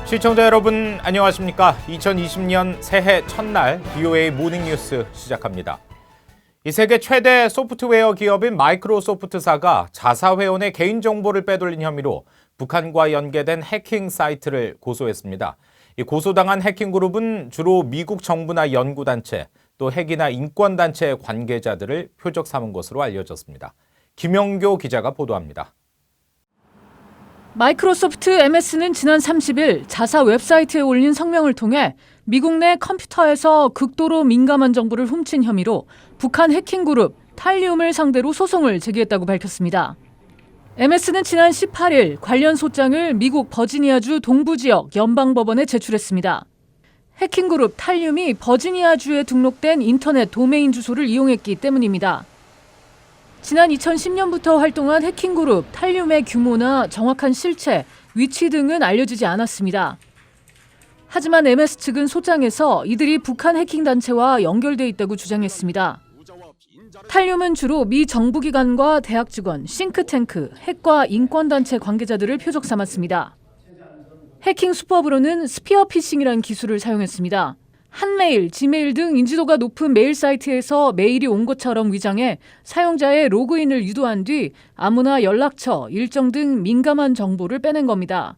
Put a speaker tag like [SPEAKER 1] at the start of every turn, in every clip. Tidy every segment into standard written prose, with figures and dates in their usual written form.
[SPEAKER 1] 시청자 여러분 안녕하십니까? 2020년 새해 첫날 BOA 모닝뉴스 시작합니다. 이 세계 최대 소프트웨어 기업인 마이크로소프트사가 자사회원의 개인정보를 빼돌린 혐의로 북한과 연계된 해킹 사이트를 고소했습니다. 이 고소당한 해킹그룹은 주로 미국 정부나 연구단체, 또 핵이나 인권단체 관계자들을 표적 삼은 것으로 알려졌습니다. 김영교 기자가 보도합니다.
[SPEAKER 2] 마이크로소프트 MS는 지난 30일 자사 웹사이트에 올린 성명을 통해 미국 내 컴퓨터에서 극도로 민감한 정보를 훔친 혐의로 북한 해킹그룹 탈리움을 상대로 소송을 제기했다고 밝혔습니다. MS는 지난 18일 관련 소장을 미국 버지니아주 동부지역 연방법원에 제출했습니다. 해킹그룹 탈리움이 버지니아주에 등록된 인터넷 도메인 주소를 이용했기 때문입니다. 지난 2010년부터 활동한 해킹그룹 탈륨의 규모나 정확한 실체, 위치 등은 알려지지 않았습니다. 하지만 MS 측은 소장에서 이들이 북한 해킹단체와 연결돼 있다고 주장했습니다. 탈륨은 주로 미 정부기관과 대학 직원, 싱크탱크, 핵과 인권단체 관계자들을 표적 삼았습니다. 해킹 수법으로는 스피어피싱이라는 기술을 사용했습니다. 한메일, 지메일 등 인지도가 높은 메일 사이트에서 메일이 온 것처럼 위장해 사용자의 로그인을 유도한 뒤 아무나 연락처, 일정 등 민감한 정보를 빼낸 겁니다.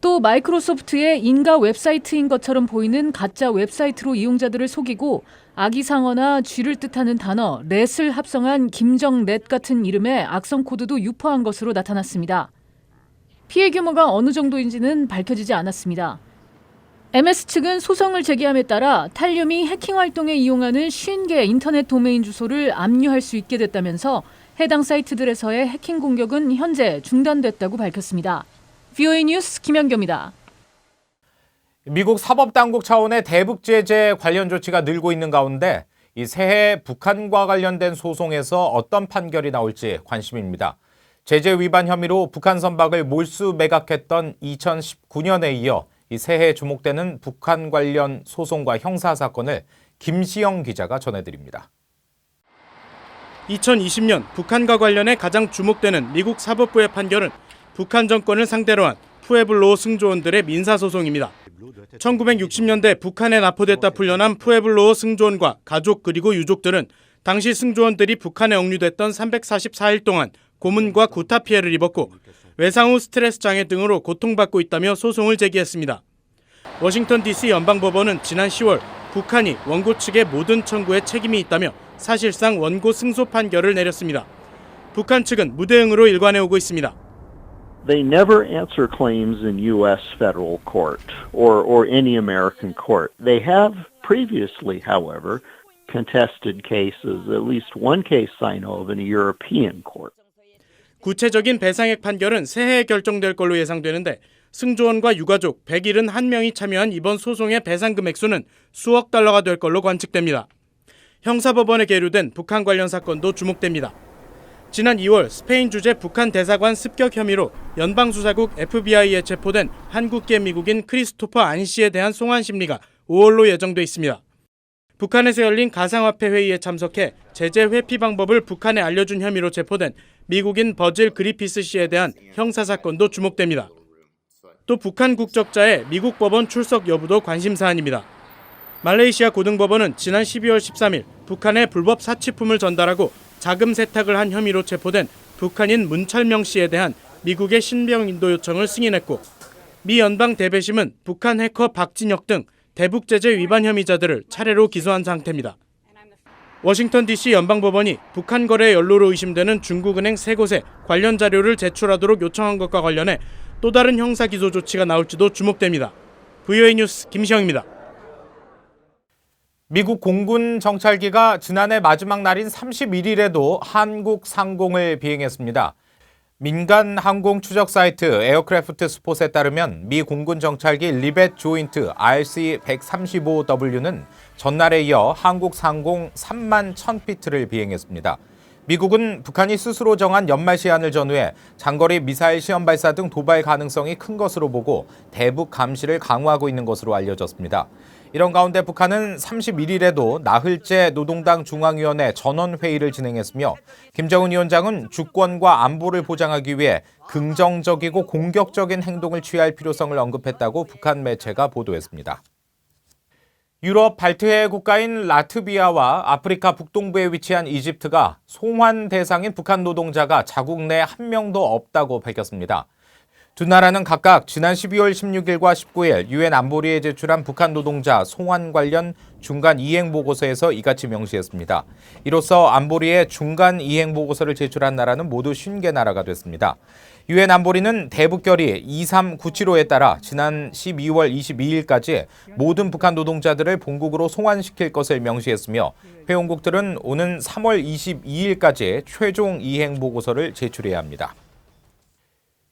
[SPEAKER 2] 또 마이크로소프트의 인가 웹사이트인 것처럼 보이는 가짜 웹사이트로 이용자들을 속이고 악의상어나 쥐를 뜻하는 단어, 렛을 합성한 김정렛 같은 이름의 악성 코드도 유포한 것으로 나타났습니다. 피해 규모가 어느 정도인지는 밝혀지지 않았습니다. MS 측은 소송을 제기함에 따라 탈륨이 해킹 활동에 이용하는 50개 인터넷 도메인 주소를 압류할 수 있게 됐다면서 해당 사이트들에서의 해킹 공격은 현재 중단됐다고 밝혔습니다. BOA 뉴스 김현교입니다.
[SPEAKER 1] 미국 사법당국 차원의 대북 제재 관련 조치가 늘고 있는 가운데 이 새해 북한과 관련된 소송에서 어떤 판결이 나올지 관심입니다. 제재 위반 혐의로 북한 선박을 몰수 매각했던 2019년에 이어 이 새해 주목되는 북한 관련 소송과 형사 사건을 김시영 기자가 전해드립니다.
[SPEAKER 3] 2020년 북한과 관련해 가장 주목되는 미국 사법부의 판결은 북한 정권을 상대로 한 푸에블로 승조원들의 민사소송입니다. 1960년대 북한에 납포됐다 풀려난 푸에블로 승조원과 가족 그리고 유족들은 당시 승조원들이 북한에 억류됐던 344일 동안 고문과 구타 피해를 입었고 외상 후 스트레스 장애 등으로 고통받고 있다며 소송을 제기했습니다. 워싱턴 DC 연방법원은 지난 10월 북한이 원고 측의 모든 청구에 책임이 있다며 사실상 원고 승소 판결을 내렸습니다. 북한 측은 무대응으로 일관해오고 있습니다.
[SPEAKER 4] They never answer claims in U.S. federal court or any American court. They have previously, however, contested cases, at least one case I know of in a European court.
[SPEAKER 3] 구체적인 배상액 판결은 새해에 결정될 걸로 예상되는데 승조원과 유가족 171명이 참여한 이번 소송의 배상 금액수는 수억 달러가 될 걸로 관측됩니다. 형사법원에 계류된 북한 관련 사건도 주목됩니다. 지난 2월 스페인 주재 북한 대사관 습격 혐의로 연방수사국 FBI에 체포된 한국계 미국인 크리스토퍼 안 씨에 대한 송환 심리가 5월로 예정돼 있습니다. 북한에서 열린 가상화폐 회의에 참석해 제재 회피 방법을 북한에 알려준 혐의로 체포된 미국인 버질 그리피스 씨에 대한 형사사건도 주목됩니다. 또 북한 국적자의 미국 법원 출석 여부도 관심사안입니다. 말레이시아 고등법원은 지난 12월 13일 북한에 불법 사치품을 전달하고 자금 세탁을 한 혐의로 체포된 북한인 문철명 씨에 대한 미국의 신병 인도 요청을 승인했고 미 연방 대배심은 북한 해커 박진혁 등 대북 제재 위반 혐의자들을 차례로 기소한 상태입니다. 워싱턴 DC 연방법원이 북한 거래에 연루로 의심되는 중국은행 3곳에 관련 자료를 제출하도록 요청한 것과 관련해 또 다른 형사 기소 조치가 나올지도 주목됩니다. BOA 뉴스 김시영입니다.
[SPEAKER 1] 미국 공군 정찰기가 지난해 마지막 날인 31일에도 한국 상공을 비행했습니다. 민간 항공 추적 사이트 에어크래프트 스폿에 따르면 미 공군 정찰기 리벳 조인트 RC-135W는 전날에 이어 한국 상공 3만 1000피트를 비행했습니다. 미국은 북한이 스스로 정한 연말 시한을 전후해 장거리 미사일 시험 발사 등 도발 가능성이 큰 것으로 보고 대북 감시를 강화하고 있는 것으로 알려졌습니다. 이런 가운데 북한은 31일에도 나흘째 노동당 중앙위원회 전원회의를 진행했으며 김정은 위원장은 주권과 안보를 보장하기 위해 긍정적이고 공격적인 행동을 취할 필요성을 언급했다고 북한 매체가 보도했습니다. 유럽 발트해 국가인 라트비아와 아프리카 북동부에 위치한 이집트가 송환 대상인 북한 노동자가 자국 내 한 명도 없다고 밝혔습니다. 두 나라는 각각 지난 12월 16일과 19일 유엔 안보리에 제출한 북한 노동자 송환 관련 중간 이행 보고서에서 이같이 명시했습니다. 이로써 안보리에 중간 이행 보고서를 제출한 나라는 모두 50개 나라가 됐습니다. 유엔 안보리는 대북결의 2397호에 따라 지난 12월 22일까지 모든 북한 노동자들을 본국으로 송환시킬 것을 명시했으며 회원국들은 오는 3월 22일까지 최종 이행 보고서를 제출해야 합니다.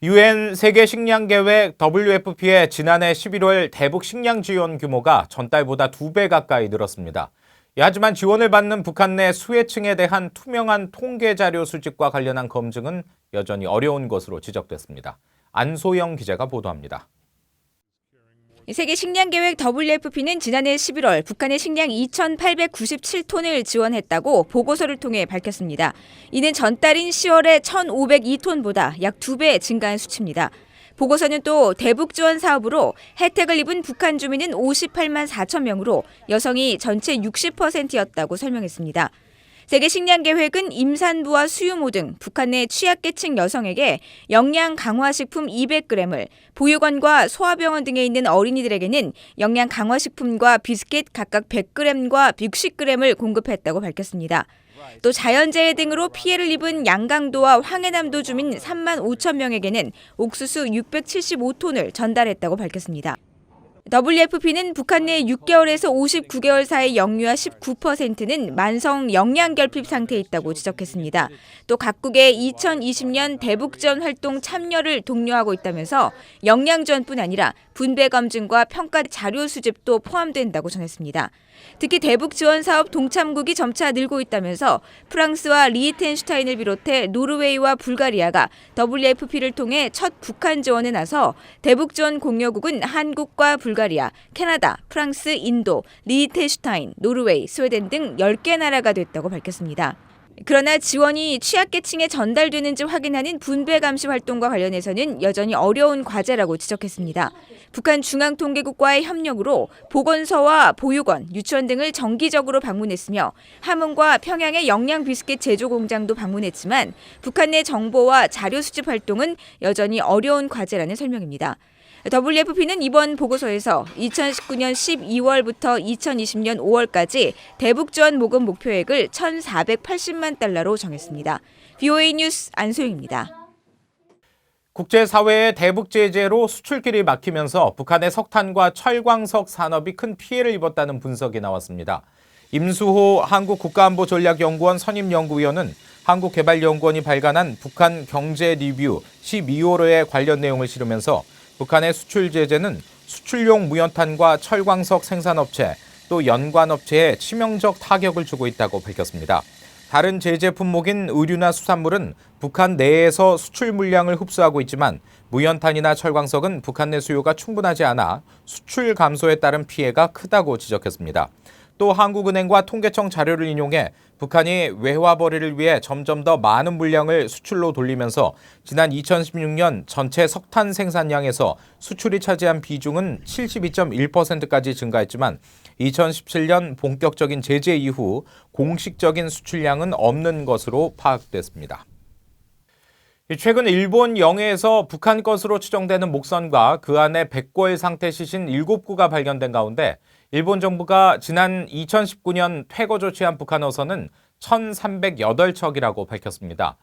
[SPEAKER 1] 유엔 세계식량계획 WFP의 지난해 11월 대북 식량 지원 규모가 전달보다 2배 가까이 늘었습니다. 하지만 지원을 받는 북한 내 수혜층에 대한 투명한 통계 자료 수집과 관련한 검증은 여전히 어려운 것으로 지적됐습니다. 안소영 기자가 보도합니다.
[SPEAKER 5] 세계 식량계획 WFP는 지난해 11월 북한의 식량 2,897톤을 지원했다고 보고서를 통해 밝혔습니다. 이는 전달인 10월에 1,502톤보다 약 2배 증가한 수치입니다. 보고서는 또 대북 지원 사업으로 혜택을 입은 북한 주민은 58만 4천 명으로 여성이 전체 60%였다고 설명했습니다. 세계식량계획은 임산부와 수유모 등 북한 내 취약계층 여성에게 영양 강화식품 200g을, 보육원과 소아병원 등에 있는 어린이들에게는 영양 강화식품과 비스킷 각각 100g과 60g을 공급했다고 밝혔습니다. 또 자연재해 등으로 피해를 입은 양강도와 황해남도 주민 3만 5천 명에게는 옥수수 675톤을 전달했다고 밝혔습니다. WFP는 북한 내 6개월에서 59개월 사이 영유아 19%는 만성 영양결핍 상태에 있다고 지적했습니다. 또 각국의 2020년 대북지원 활동 참여를 독려하고 있다면서 영양지원뿐 아니라 분배 검증과 평가 자료 수집도 포함된다고 전했습니다. 특히 대북 지원 사업 동참국이 점차 늘고 있다면서 프랑스와 리히텐슈타인을 비롯해 노르웨이와 불가리아가 WFP를 통해 첫 북한 지원에 나서 대북 지원 공여국은 한국과 불가리아, 캐나다, 프랑스, 인도, 리히텐슈타인, 노르웨이, 스웨덴 등 10개 나라가 됐다고 밝혔습니다. 그러나 지원이 취약계층에 전달되는지 확인하는 분배 감시 활동과 관련해서는 여전히 어려운 과제라고 지적했습니다. 북한 중앙통계국과의 협력으로 보건소와 보육원, 유치원 등을 정기적으로 방문했으며 함흥과 평양의 영양 비스킷 제조 공장도 방문했지만 북한 내 정보와 자료 수집 활동은 여전히 어려운 과제라는 설명입니다. WFP는 이번 보고서에서 2019년 12월부터 2020년 5월까지 대북 지원 모금 목표액을 1,480만 달러로 정했습니다. VOA 뉴스 안소영입니다.
[SPEAKER 1] 국제사회의 대북 제재로 수출길이 막히면서 북한의 석탄과 철광석 산업이 큰 피해를 입었다는 분석이 나왔습니다. 임수호 한국국가안보전략연구원 선임연구위원은 한국개발연구원이 발간한 북한 경제 리뷰 12호로의 관련 내용을 실으면서 북한의 수출 제재는 수출용 무연탄과 철광석 생산업체 또 연관업체에 치명적 타격을 주고 있다고 밝혔습니다. 다른 제재 품목인 의류나 수산물은 북한 내에서 수출 물량을 흡수하고 있지만 무연탄이나 철광석은 북한 내 수요가 충분하지 않아 수출 감소에 따른 피해가 크다고 지적했습니다. 또 한국은행과 통계청 자료를 인용해 북한이 외화벌이를 위해 점점 더 많은 물량을 수출로 돌리면서 지난 2016년 전체 석탄 생산량에서 수출이 차지한 비중은 72.1%까지 증가했지만 2017년 본격적인 제재 이후 공식적인 수출량은 없는 것으로 파악됐습니다. 최근 일본 영해에서 북한 것으로 추정되는 목선과 그 안에 백골 상태 시신 7구가 발견된 가운데 일본 정부가 지난 2019년 퇴거 조치한 북한 어선은 1,308척이라고 밝혔습니다.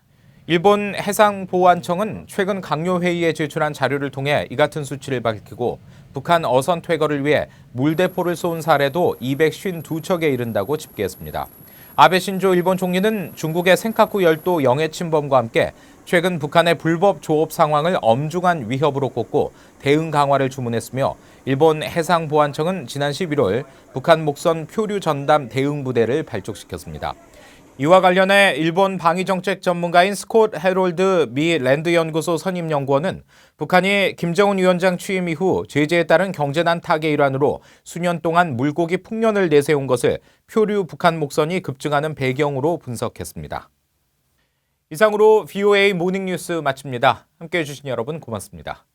[SPEAKER 1] 일본 해상보안청은 최근 강요회의에 제출한 자료를 통해 이 같은 수치를 밝히고 북한 어선 퇴거를 위해 물대포를 쏜 사례도 252척에 이른다고 집계했습니다. 아베 신조 일본 총리는 중국의 센카쿠 열도 영해 침범과 함께 최근 북한의 불법 조업 상황을 엄중한 위협으로 꼽고 대응 강화를 주문했으며 일본 해상보안청은 지난 11월 북한 목선 표류 전담 대응 부대를 발족시켰습니다. 이와 관련해 일본 방위정책 전문가인 스콧 해롤드 미 랜드연구소 선임연구원은 북한이 김정은 위원장 취임 이후 제재에 따른 경제난 타결의 일환으로 수년 동안 물고기 풍년을 내세운 것을 표류 북한 목선이 급증하는 배경으로 분석했습니다. 이상으로 VOA 모닝뉴스 마칩니다. 함께해 주신 여러분 고맙습니다.